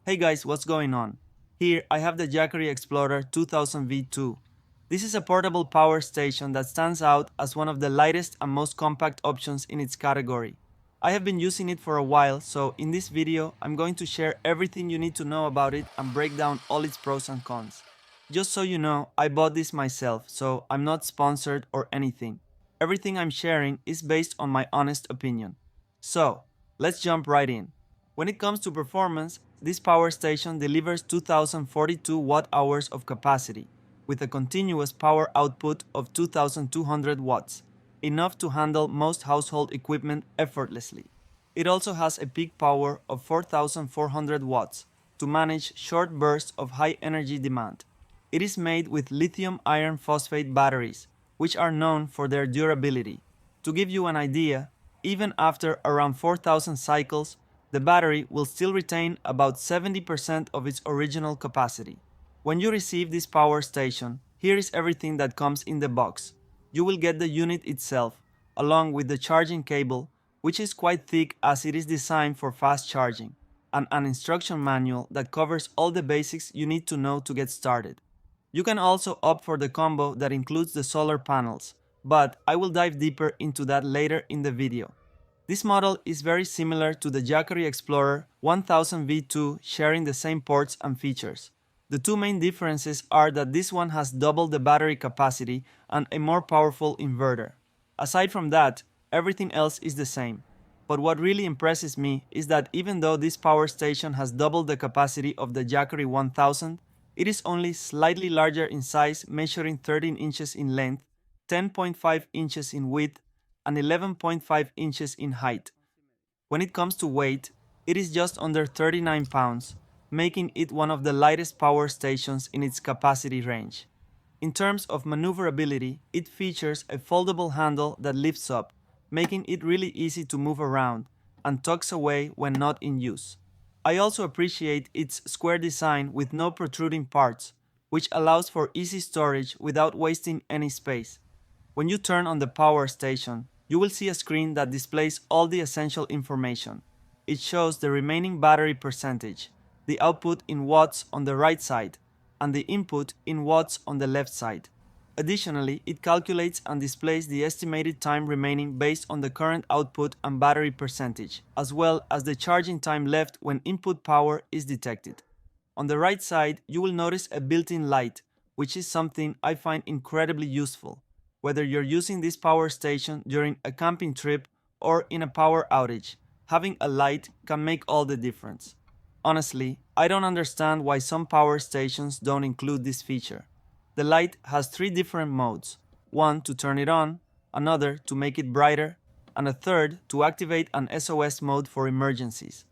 Hey guys, what's going on? Here I have the Jackery Explorer 2000 V2. This is a portable power station that stands out as one of the lightest and most compact options in its category. I have been using it for a while, so in this video I'm going to share everything you need to know about it and break down all its pros and cons. Just so you know, I bought this myself, so I'm not sponsored or anything. Everything I'm sharing is based on my honest opinion. So, let's jump right in. When it comes to performance, this power station delivers 2042 watt-hours of capacity, with a continuous power output of 2200 watts, enough to handle most household equipment effortlessly. It also has a peak power of 4400 watts to manage short bursts of high energy demand. It is made with lithium iron phosphate batteries, which are known for their durability. To give you an idea, even after around 4000 cycles, the battery will still retain about 70% of its original capacity. When you receive this power station, here is everything that comes in the box. You will get the unit itself, along with the charging cable, which is quite thick as it is designed for fast charging, and an instruction manual that covers all the basics you need to know to get started. You can also opt for the combo that includes the solar panels, but I will dive deeper into that later in the video. This model is very similar to the Jackery Explorer 1000 V2, sharing the same ports and features. The two main differences are that this one has double the battery capacity and a more powerful inverter. Aside from that, everything else is the same. But what really impresses me is that even though this power station has double the capacity of the Jackery 1000, it is only slightly larger in size, measuring 13 inches in length, 10.5 inches in width, and 11.5 inches in height. When it comes to weight, it is just under 39 pounds, making it one of the lightest power stations in its capacity range. In terms of maneuverability, it features a foldable handle that lifts up, making it really easy to move around, and tucks away when not in use. I also appreciate its square design with no protruding parts, which allows for easy storage without wasting any space. When you turn on the power station, you will see a screen that displays all the essential information. It shows the remaining battery percentage, the output in watts on the right side, and the input in watts on the left side. Additionally, it calculates and displays the estimated time remaining based on the current output and battery percentage, as well as the charging time left when input power is detected. On the right side, you will notice a built-in light, which is something I find incredibly useful, whether you're using this power station during a camping trip or in a power outage. Having a light can make all the difference. Honestly, I don't understand why some power stations don't include this feature. The light has three different modes: one to turn it on, another to make it brighter, and a third to activate an SOS mode for emergencies.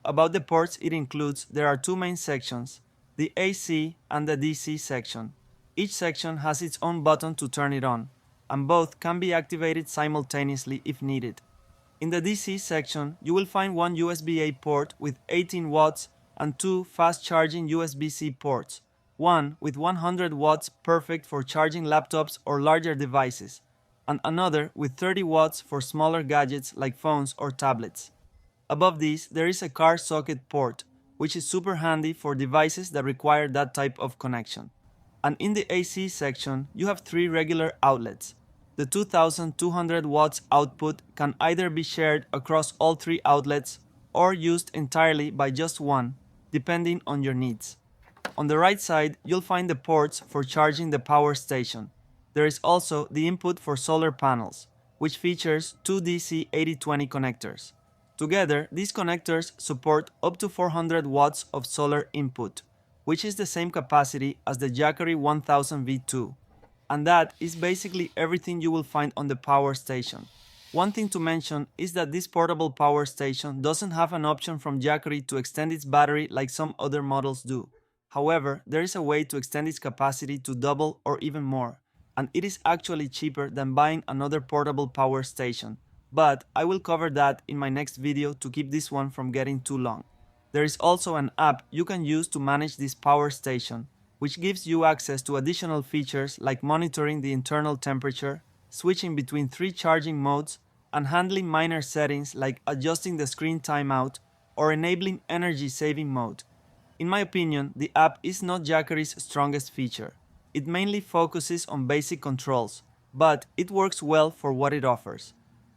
About the ports it includes, there are two main sections, the AC and the DC section. Each section has its own button to turn it on, and both can be activated simultaneously if needed. In the DC section, you will find one USB-A port with 18 watts and two fast-charging USB-C ports, one with 100 watts perfect for charging laptops or larger devices, and another with 30 watts for smaller gadgets like phones or tablets. Above these, there is a car socket port, which is super handy for devices that require that type of connection. And in the AC section, you have three regular outlets. The 2200 watts output can either be shared across all three outlets or used entirely by just one, depending on your needs. On the right side, you'll find the ports for charging the power station. There is also the input for solar panels, which features two DC 8020 connectors. Together, these connectors support up to 400 watts of solar input, which is the same capacity as the Jackery 1000 V2. And that is basically everything you will find on the power station. One thing to mention is that this portable power station doesn't have an option from Jackery to extend its battery like some other models do. However, there is a way to extend its capacity to double or even more, and it is actually cheaper than buying another portable power station. But I will cover that in my next video to keep this one from getting too long. There is also an app you can use to manage this power station, which gives you access to additional features like monitoring the internal temperature, switching between three charging modes, and handling minor settings like adjusting the screen timeout or enabling energy saving mode. In my opinion, the app is not Jackery's strongest feature. It mainly focuses on basic controls, but it works well for what it offers.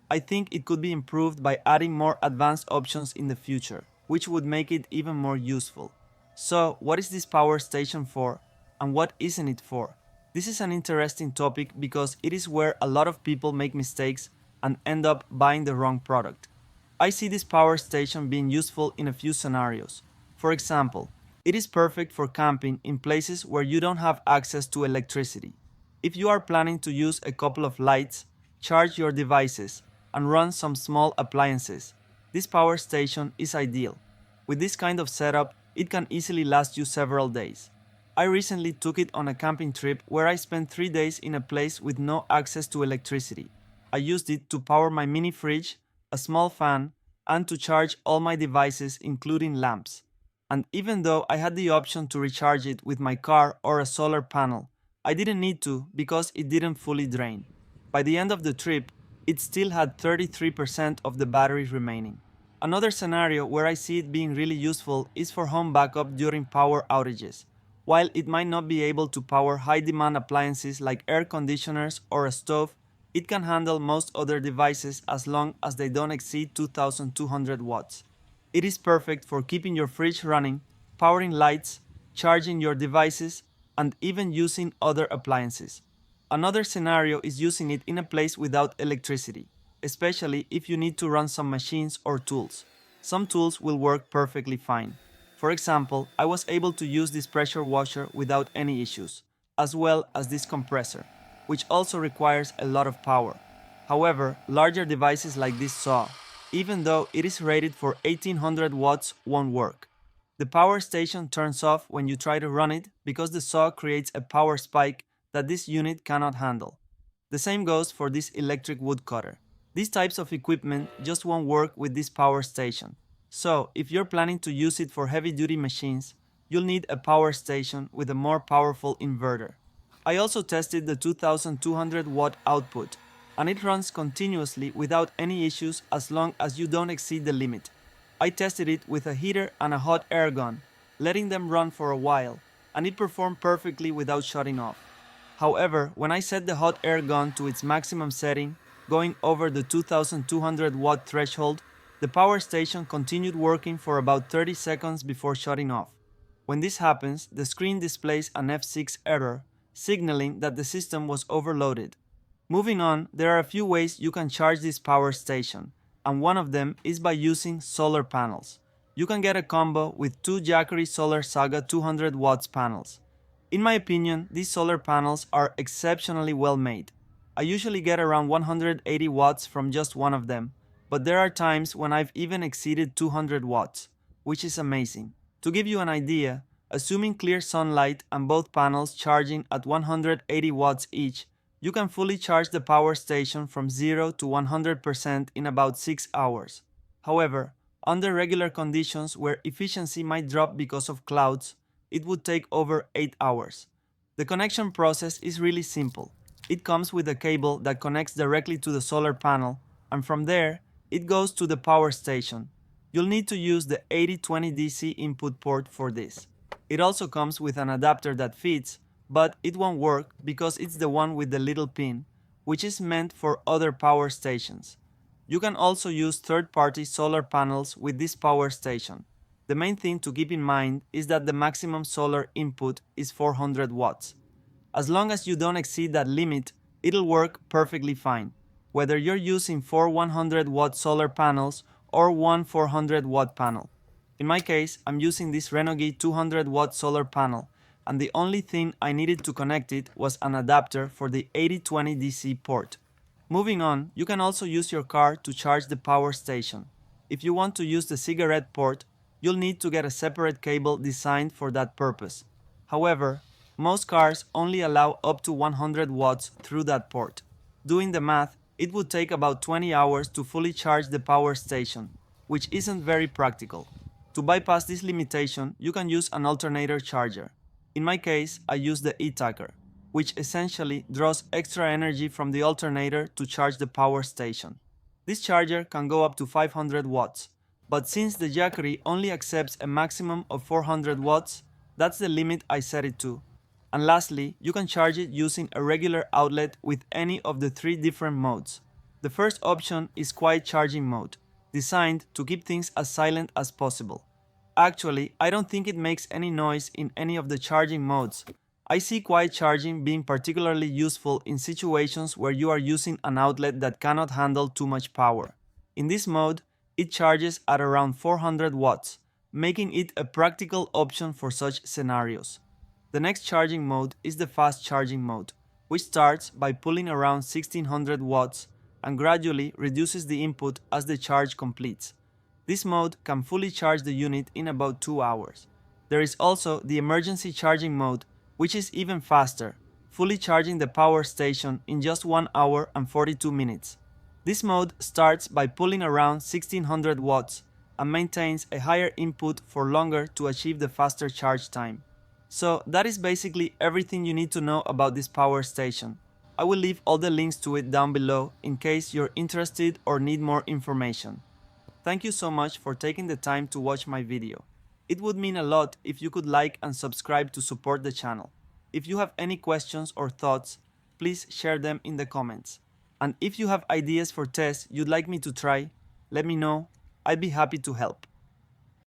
I think it could be improved by adding more advanced options in the future, which would make it even more useful. So, what is this power station for, and what isn't it for? This is an interesting topic because it is where a lot of people make mistakes and end up buying the wrong product. I see this power station being useful in a few scenarios. For example, it is perfect for camping in places where you don't have access to electricity. If you are planning to use a couple of lights, charge your devices, and run some small appliances, this power station is ideal. With this kind of setup, it can easily last you several days. I recently took it on a camping trip where I spent 3 days in a place with no access to electricity. I used it to power my mini fridge, a small fan, and to charge all my devices, including lamps. And even though I had the option to recharge it with my car or a solar panel, I didn't need to because it didn't fully drain. By the end of the trip, it still had 33% of the battery remaining. Another scenario where I see it being really useful is for home backup during power outages. While it might not be able to power high-demand appliances like air conditioners or a stove, it can handle most other devices as long as they don't exceed 2200 watts. It is perfect for keeping your fridge running, powering lights, charging your devices, and even using other appliances. Another scenario is using it in a place without electricity, especially if you need to run some machines or tools. Some tools will work perfectly fine. For example, I was able to use this pressure washer without any issues, as well as this compressor, which also requires a lot of power. However, larger devices like this saw, even though it is rated for 1800 watts, won't work. The power station turns off when you try to run it because the saw creates a power spike that this unit cannot handle. The same goes for this electric woodcutter. These types of equipment just won't work with this power station. So, if you're planning to use it for heavy-duty machines, you'll need a power station with a more powerful inverter. I also tested the 2200 watt output, and it runs continuously without any issues as long as you don't exceed the limit. I tested it with a heater and a hot air gun, letting them run for a while, and it performed perfectly without shutting off. However, when I set the hot air gun to its maximum setting, going over the 2200 watt threshold, the power station continued working for about 30 seconds before shutting off. When this happens, the screen displays an F6 error, signaling that the system was overloaded. Moving on, there are a few ways you can charge this power station, and one of them is by using solar panels. You can get a combo with two Jackery Solar Saga 200 watts panels. In my opinion, these solar panels are exceptionally well made. I usually get around 180 watts from just one of them, but there are times when I've even exceeded 200 watts, which is amazing. To give you an idea, assuming clear sunlight and both panels charging at 180 watts each, you can fully charge the power station from 0 to 100% in about 6 hours. However, under regular conditions where efficiency might drop because of clouds, it would take over 8 hours. The connection process is really simple. It comes with a cable that connects directly to the solar panel, and from there, it goes to the power station. You'll need to use the 8020 DC input port for this. It also comes with an adapter that fits, but it won't work because it's the one with the little pin, which is meant for other power stations. You can also use third-party solar panels with this power station. The main thing to keep in mind is that the maximum solar input is 400 watts. As long as you don't exceed that limit, it'll work perfectly fine, whether you're using 4 100 watt solar panels or one 400 watt panel. In my case, I'm using this Renogy 200 watt solar panel, and the only thing I needed to connect it was an adapter for the 8020 DC port. Moving on, you can also use your car to charge the power station. If you want to use the cigarette port, you'll need to get a separate cable designed for that purpose. However, most cars only allow up to 100 watts through that port. Doing the math, it would take about 20 hours to fully charge the power station, which isn't very practical. To bypass this limitation, you can use an alternator charger. In my case, I use the e-tacker, which essentially draws extra energy from the alternator to charge the power station. This charger can go up to 500 watts, But since the Jackery only accepts a maximum of 400 watts, that's the limit I set it to. And lastly, you can charge it using a regular outlet with any of the 3 different modes. The first option is quiet charging mode, designed to keep things as silent as possible. Actually, I don't think it makes any noise in any of the charging modes. I see quiet charging being particularly useful in situations where you are using an outlet that cannot handle too much power. In this mode, it charges at around 400 watts, making it a practical option for such scenarios. The next charging mode is the fast charging mode, which starts by pulling around 1600 watts and gradually reduces the input as the charge completes. This mode can fully charge the unit in about 2 hours. There is also the emergency charging mode, which is even faster, fully charging the power station in just 1 hour and 42 minutes. This mode starts by pulling around 1600 watts and maintains a higher input for longer to achieve the faster charge time. So that is basically everything you need to know about this power station. I will leave all the links to it down below in case you're interested or need more information. Thank you so much for taking the time to watch my video. It would mean a lot if you could like and subscribe to support the channel. If you have any questions or thoughts, please share them in the comments. And if you have ideas for tests you'd like me to try, let me know. I'd be happy to help.